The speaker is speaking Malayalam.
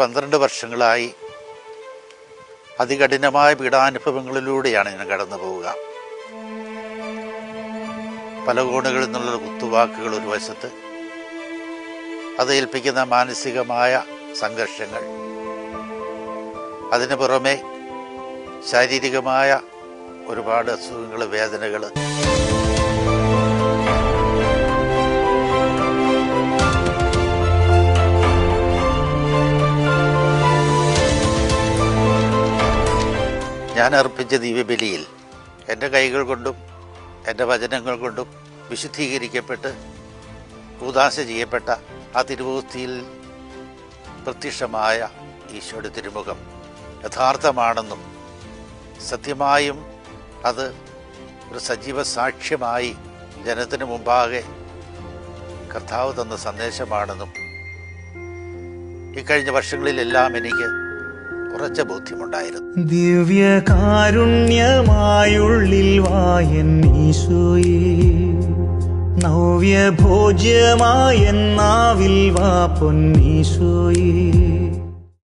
12 വർഷങ്ങളായി അതികഠിനമായ പീഡാനുഭവങ്ങളിലൂടെയാണ് ഞാൻ കടന്നു പോവുക. പല കോണുകളിൽ നിന്നുള്ള കുത്തുവാക്കുകൾ ഒരു വശത്ത്, അത് ഏൽപ്പിക്കുന്ന മാനസികമായ സംഘർഷങ്ങൾ, അതിനു പുറമെ ശാരീരികമായ ഒരുപാട് അസുഖങ്ങൾ, വേദനകൾ. ഞാൻ അർപ്പിച്ച ദിവ്യബലിയിൽ എൻ്റെ കൈകൾ കൊണ്ടും എൻ്റെ വചനങ്ങൾ കൊണ്ടും വിശുദ്ധീകരിക്കപ്പെട്ട് കൂദാശ ചെയ്യപ്പെട്ട ആ തിരുവോസ്തിയിൽ പ്രത്യക്ഷമായ ഈശോയുടെ തിരുമുഖം യഥാർത്ഥമാണെന്നും സത്യമായും അത് ഒരു സജീവ സാക്ഷ്യമായി ജനത്തിന് മുമ്പാകെ കർത്താവ് തന്ന സന്ദേശമാണെന്നും ഇക്കഴിഞ്ഞ വർഷങ്ങളിലെല്ലാം എനിക്ക് ഉറച്ച ബോധ്യമുണ്ടായിരുന്നു. ദിവ്യകാരുണ്യമായുള്ളിൽ വായൻ ഈശോയേ, നവ്യഭോജ്യമായ നാവിൽ വാ പൊന്നീശോയേ.